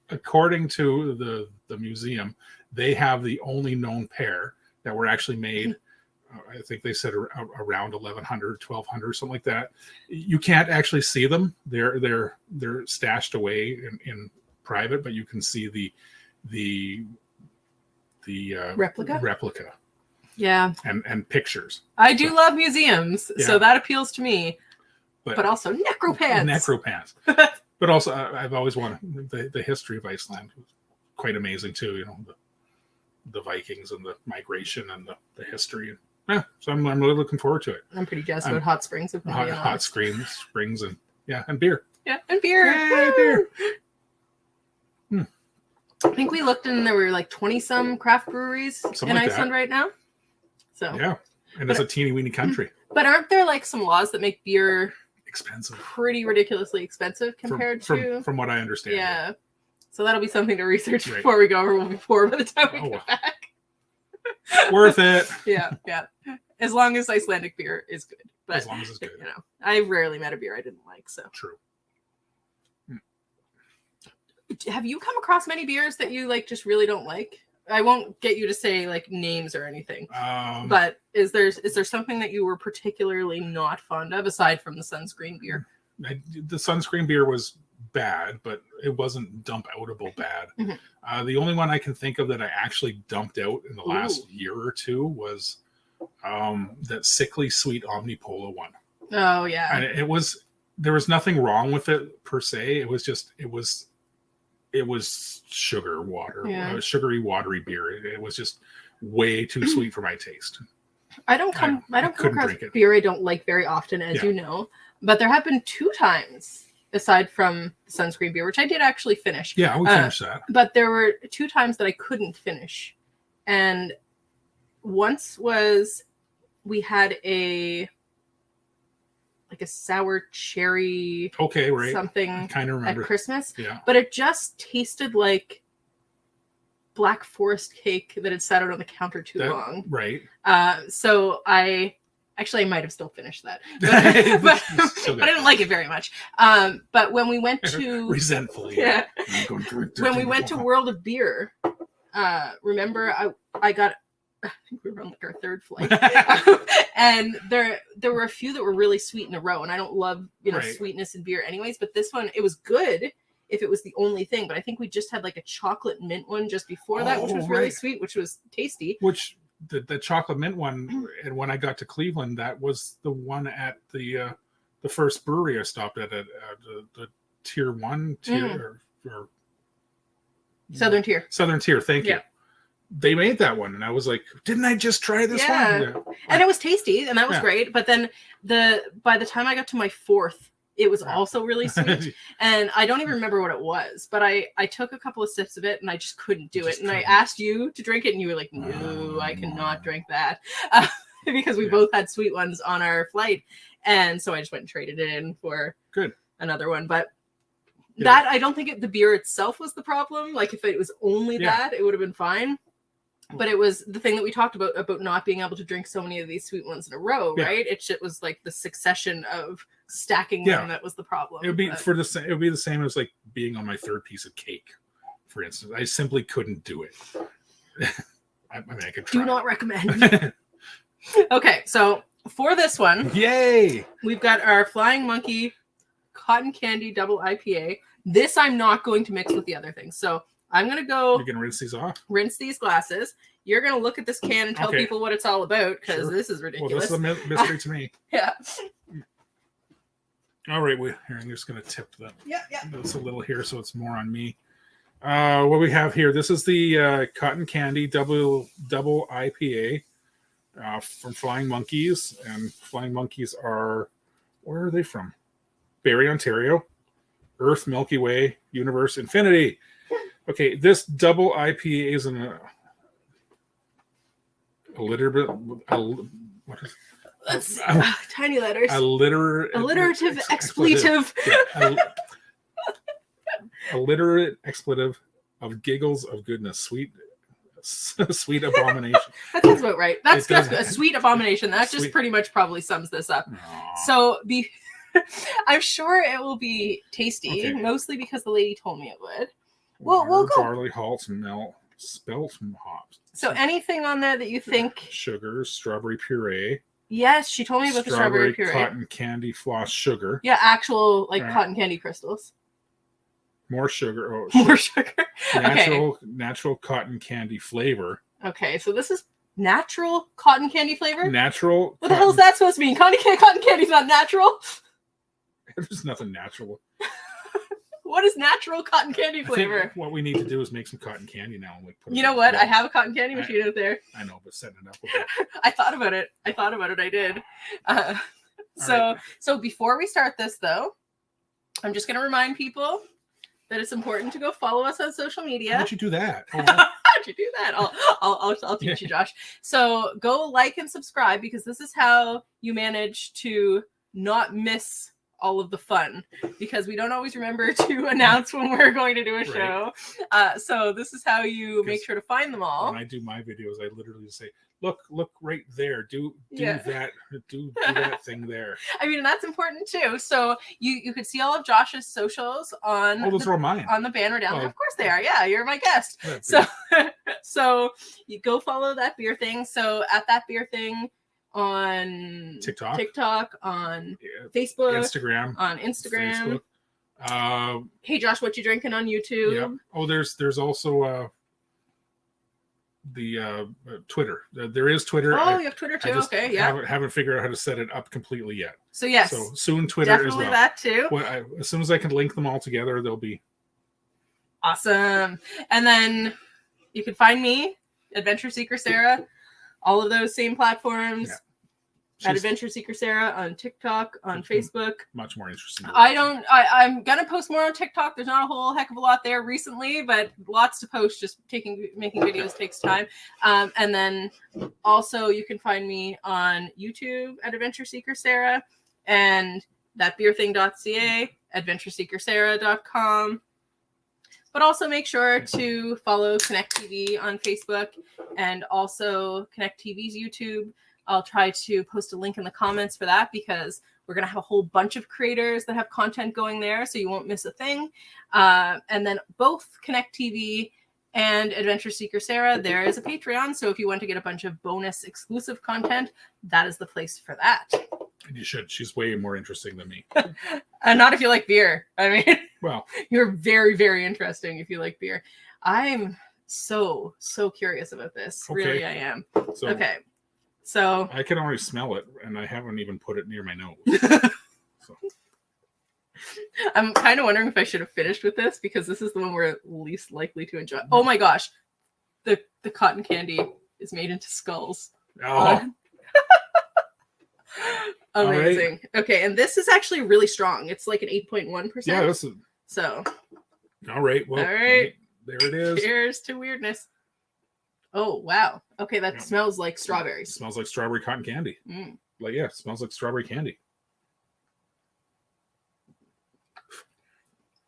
according to the museum, they have the only known pair that were actually made. I think they said around 1100, 1200, something like that. You can't actually see them. They're stashed away in private, but you can see the replica. Yeah. And pictures. I do love museums, so that appeals to me. but also necropants. Necropants. But also, I've always wanted the history of Iceland was quite amazing too. You know, the Vikings and the migration and the history. Yeah, so I'm really looking forward to it. I'm pretty jazzed about hot springs. Hot springs and beer. Yeah, and beer. Yay, beer. I think we looked and there were like 20-some craft breweries in Iceland right now. So yeah, and it's a teeny weeny country. But aren't there like some laws that make beer expensive, pretty ridiculously expensive compared to from what I understand? Yeah, so that'll be something to research before we go, or before by the time we get back. Worth it. Yeah. As long as Icelandic beer is good, but as long as it's good, you know, I've rarely met a beer I didn't like. So true. Have you come across many beers that you like just really don't like? I won't get you to say like names or anything, but is there something that you were particularly not fond of aside from the sunscreen beer? The sunscreen beer was bad, but it wasn't dump outable bad. Mm-hmm. The only one I can think of that I actually dumped out in the last year or two was that sickly sweet Omnipolo one. Oh yeah, and there was nothing wrong with it per se. It was sugar water, sugary, watery beer. It was just way too sweet for my taste. I don't come across beer I don't like very often, as you know. But there have been 2 times, aside from the sunscreen beer, which I did actually finish. Yeah, we finished that. But there were 2 times that I couldn't finish. And once was we had a sour cherry something kind of remember at Christmas. Yeah. But it just tasted like Black Forest cake that had sat out on the counter too long. Right. So I might have still finished that. But I didn't like it very much. But when we went to resentfully. Yeah. When we went to World of Beer, remember I got, I think we were on like our 3rd flight, and there were a few that were really sweet in a row, and I don't love sweetness in beer anyways, but this one, it was good if it was the only thing, but I think we just had like a chocolate mint one just before that, which was really sweet, which was tasty. Which the chocolate mint one, and when I got to Cleveland, that was the one at the first brewery I stopped at the tier 1 tier or Southern Tier. Thank you. They made that one, and I was like, didn't I just try this one? Yeah. And it was tasty, and that was great. But then by the time I got to my 4th, it was also really sweet. And I don't even remember what it was, but I took a couple of sips of it, and I just couldn't do it. And I asked you to drink it, and you were like, no, I cannot drink that. Because we both had sweet ones on our flight. And so I just went and traded it in for another one. But that, I don't think the beer itself was the problem. Like, if it was only that, it would have been fine. But it was the thing that we talked about not being able to drink so many of these sweet ones in a row, right? It was like the succession of stacking them that was the problem. It would be the same as like being on my 3rd piece of cake, for instance. I simply couldn't do it. I mean, I could try. Do not recommend. Okay, so for this one, yay! We've got our Flying Monkey Cotton Candy Double IPA. This I'm not going to mix with the other things. So I'm going to go... You're going to rinse these off? Rinse these glasses. You're going to look at this can and tell people what it's all about, because this is ridiculous. Well, this is a mystery to me. Yeah. All right, I'm just going to tip that. Yeah. It's a little here, so it's more on me. What we have here, this is the Cotton Candy Double IPA from Flying Monkeys. And Flying Monkeys are... Where are they from? Barrie, Ontario. Earth, Milky Way, Universe, Infinity. Okay, this double IPA is tiny letters. Alliterative expletive. Alliterate expletive of giggles of goodness. Sweet abomination. That sounds about right. That's a sweet abomination. That just pretty much probably sums this up. Aww. So I'm sure it will be tasty, mostly because the lady told me it would. We'll go. Barley, malts, spelt hops. So anything on there that you think? Sugar, strawberry puree. Yes, she told me about the strawberry puree. Cotton candy floss sugar. Yeah, actual cotton candy crystals. More sugar. More sugar. Natural cotton candy flavor. Okay, so this is natural cotton candy flavor? Natural. What the hell is that supposed to mean? Cotton candy's not natural? There's nothing natural. What is natural cotton candy flavor? What we need to do is make some cotton candy now. And like you know what? I have a cotton candy machine out there. I know, but setting it up. I thought about it. I did. So before we start this, though, I'm just going to remind people that it's important to go follow us on social media. How did you do that? How'd you do that? I'll teach you, Josh. So go like and subscribe, because this is how you manage to not miss all of the fun, because we don't always remember to announce when we're going to do a show. So this is how you make sure to find them all. When I do my videos, I literally say, look right there. Do that. Do that thing there. I mean, that's important too. So you could see all of Josh's socials on those are mine. On the banner down there. Of course they are. Yeah, you're my guest. So you go follow that beer thing. So at that beer thing on TikTok, on Facebook, on Instagram. Hey Josh, what you drinking on YouTube? Yeah. Oh, there's also the Twitter. There is Twitter. Oh, you have Twitter too. Okay, yeah. Haven't figured out how to set it up completely yet. So yes. So soon Twitter definitely as well. That too. As soon as I can link them all together, they'll be awesome. And then you can find me, Adventure Seeker Sarah, all of those same platforms. Yeah. At Adventure Seeker Sarah on TikTok, on Facebook. Much more interesting. I'm gonna post more on TikTok. There's not a whole heck of a lot there recently, but lots to post. Just making videos takes time. And then also you can find me on YouTube at Adventure Seeker Sarah, and thatbeerthing.ca, adventureseekersarah.com. But also make sure to follow Connect TV on Facebook, and also Connect TV's YouTube. I'll try to post a link in the comments for that, because we're going to have a whole bunch of creators that have content going there, so you won't miss a thing. And then both Connect TV and Adventure Seeker Sarah, there is a Patreon. So if you want to get a bunch of bonus exclusive content, that is the place for that. And you should. She's way more interesting than me. And not if you like beer. I mean, well, you're very, very interesting if you like beer. I'm so curious about this. Okay. Really, I am. Okay. So I can already smell it, and I haven't even put it near my nose. I'm kind of wondering if I should have finished with this, because this is the one we're least likely to enjoy. Oh my gosh, the cotton candy is made into skulls. Oh, amazing. Right. Okay, and this is actually really strong. It's like an 8.1%. Yeah, this is so. All right. Well, all right. There it is. Cheers to weirdness. Oh, wow. Okay, that smells like strawberries. It smells like strawberry cotton candy. Like, yeah, it smells like strawberry candy.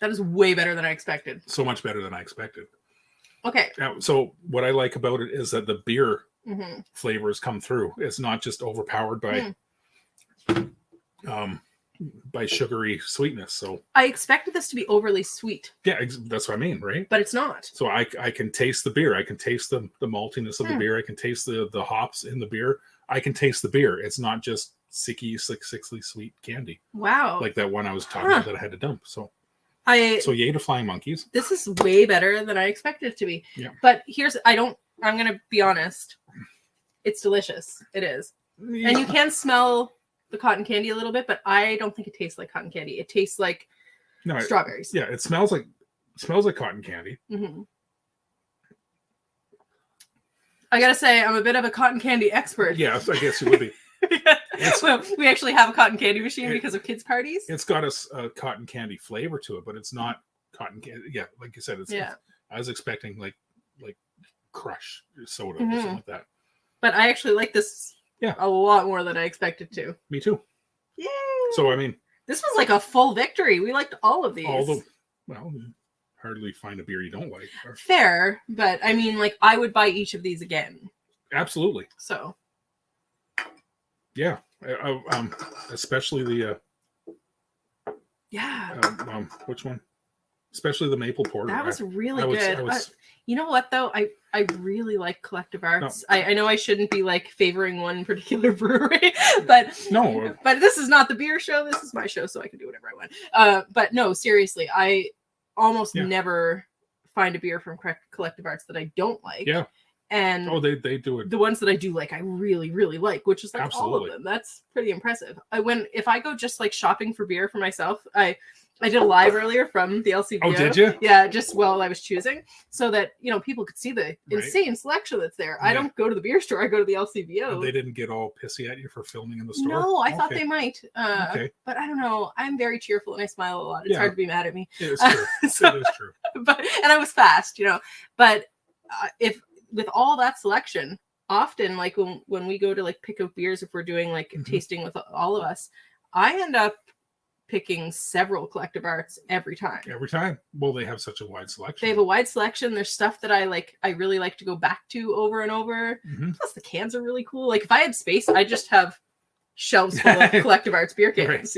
That is way better than I expected. So much better than I expected. Okay. So what I like about it is that the beer flavors come through. It's not just overpowered by sugary sweetness. So I expected this to be overly sweet. Yeah, that's what I mean, right? But it's not. So I can taste the beer. I can taste the maltiness of the beer. I can taste the hops in the beer. I can taste the beer. It's not just sickly sweet candy. Wow. Like that one I was talking about that I had to dump. So yay to flying monkeys. This is way better than I expected it to be. Yeah. But I'm gonna be honest. It's delicious. It is. Yeah. And you can smell the cotton candy a little bit, but I don't think it tastes like cotton candy. It tastes like strawberries. Yeah, it smells like cotton candy. Mm-hmm. I gotta say, I'm a bit of a cotton candy expert. Yeah, I guess you would be. Well, we actually have a cotton candy machine because of kids' parties. It's got a cotton candy flavor to it, but it's not cotton candy. Yeah, like you said, I was expecting like Crush soda or something like that. But I actually like this a lot more than I expected to. Me too. Yay! So, I mean, this was like a full victory. We liked all of these. Hardly find a beer you don't like. Fair, but I mean, like, I would buy each of these again. Absolutely. So. Yeah. Especially the. Which one? Especially the maple porter. That was really good. You know what though? I really like Collective Arts. No. I know I shouldn't be like favoring one particular brewery, but But this is not the beer show. This is my show, so I can do whatever I want. But no, seriously, I almost never find a beer from Collective Arts that I don't like. Yeah. And they do it. The ones that I do like, I really, really like, which is like Absolutely. all of them. That's pretty impressive. If I go just like shopping for beer for myself, I did a live earlier from the LCBO. Oh, did you? Yeah, just while I was choosing, so that people could see the insane selection that's there. I don't go to the beer store; I go to the LCBO. And they didn't get all pissy at you for filming in the store? No, I thought they might. Okay. But I don't know. I'm very cheerful and I smile a lot. It's hard to be mad at me. It is true. It is true. And I was fast, But if with all that selection, often like when we go to like pick up beers, if we're doing like tasting with all of us, I end up picking several collective arts every time. Well, they have such a wide selection. They have a wide selection. There's stuff that I really like to go back to over and over. Plus the cans are really cool. Like if I had space, I just have shelves full of collective arts beer cans,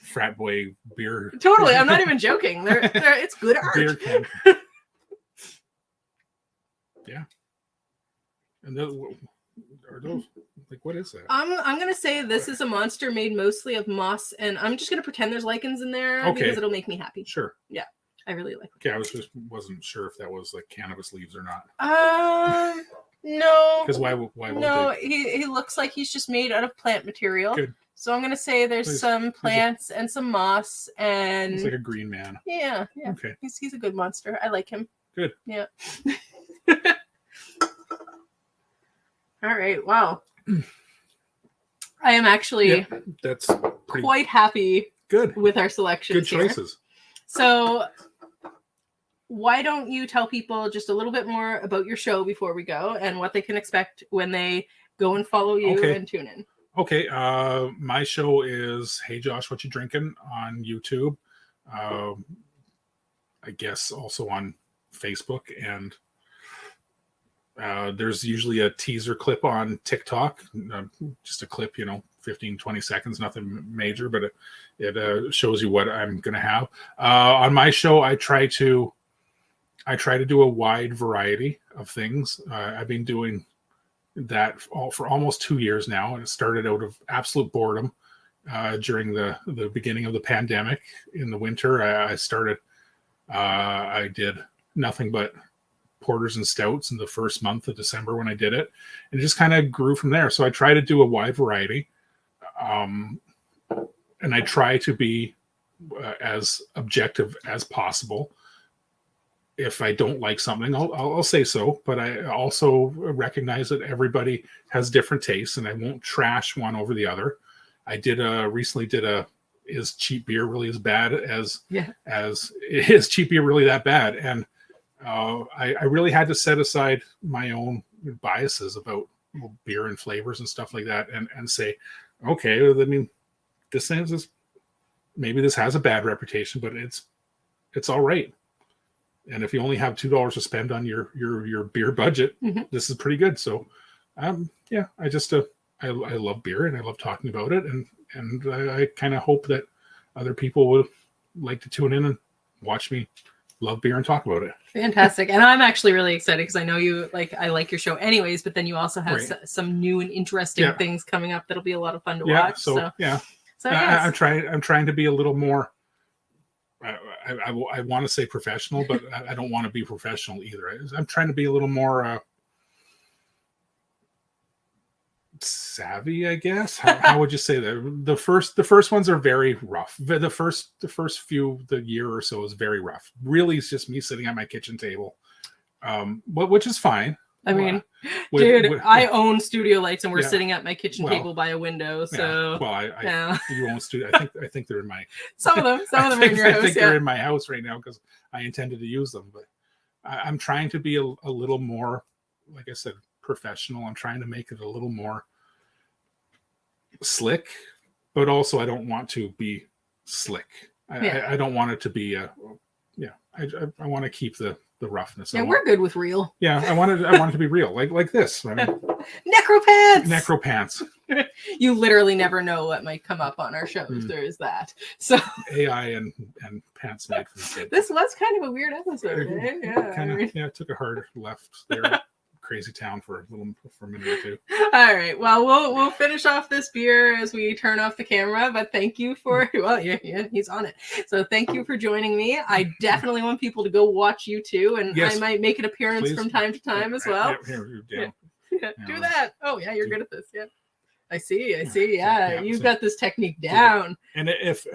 Frat boy beer. Totally. I'm not even joking. It's good art. Beer can. Yeah. And those are those, like, what is that? I'm gonna say this is a monster made mostly of moss, and I'm just gonna pretend there's lichens in there because it'll make me happy. Sure. Yeah, I really like it. Okay, wasn't sure if that was like cannabis leaves or not. No. Because why no, he looks like he's just made out of plant material. Good. So I'm gonna say there's some plants and some moss and it's like a green man. Yeah. Okay. He's a good monster. I like him. Good. Yeah. All right. Wow. I am actually that's quite happy good with our selections. Good choices. Here. So why don't you tell people just a little bit more about your show before we go and what they can expect when they go and follow you and tune in? Okay. My show is Hey Josh, What You Drinking on YouTube. I guess also on Facebook, and there's usually a teaser clip on TikTok, just a clip, 15, 20 seconds, nothing major, but it shows you what I'm going to have. On my show, I try to do a wide variety of things. I've been doing that for almost 2 years now, and it started out of absolute boredom during the beginning of the pandemic. In the winter, I did nothing but porters and stouts in the first month of December when I did it, and it just kind of grew from there. So I try to do a wide variety, and I try to be as objective as possible. If I don't like something, I'll say so, but I also recognize that everybody has different tastes, and I won't trash one over the other. I recently did is cheap beer really as bad as is cheap beer really that bad? And I really had to set aside my own biases about beer and flavors and stuff like that, and say, okay, I mean, this maybe this has a bad reputation, but it's all right. And if you only have $2 to spend on your beer budget, this is pretty good. So, I just I love beer and I love talking about it, and I kind of hope that other people would like to tune in and watch me love beer and talk about it. Fantastic. And I'm actually really excited because I know I like your show anyways, but then you also have some new and interesting things coming up that'll be a lot of fun to watch. So I'm trying to be a little more, I want to say professional, but I don't want to be professional either. I'm trying to be a little more savvy, I guess. How would you say that? The first ones are very rough. The first few, the year or so, is very rough. Really, it's just me sitting at my kitchen table, which is fine. I mean, I own studio lights, and we're sitting at my kitchen table by a window. So, you own studio. I think they're in my. Some of them are in your house. I think they're in my house right now because I intended to use them. But I'm trying to be a little more, like I said, professional. I'm trying to make it a little more slick, but also I don't want to be slick. I don't want it to be I want to keep the roughness. We're good with real. I want it to be real, like this. I mean, necropants. You literally never know what might come up on our shows. There is that. So AI and pants made for the kid. This was kind of a weird episode. It took a hard left there. crazy town for a minute or two. All right. Well, we'll finish off this beer as we turn off the camera. But thank you for he's on it. So thank you for joining me. I definitely want people to go watch you too, and I might make an appearance from time to time as well. Do that. Oh yeah, you're good at this. Yeah. I see. Yeah, you've got this technique down. And if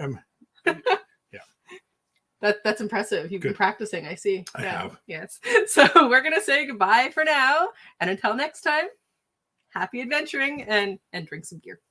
that's impressive. You've been practicing. I see. I have. Yes. So we're gonna say goodbye for now, and until next time, happy adventuring and drink some beer.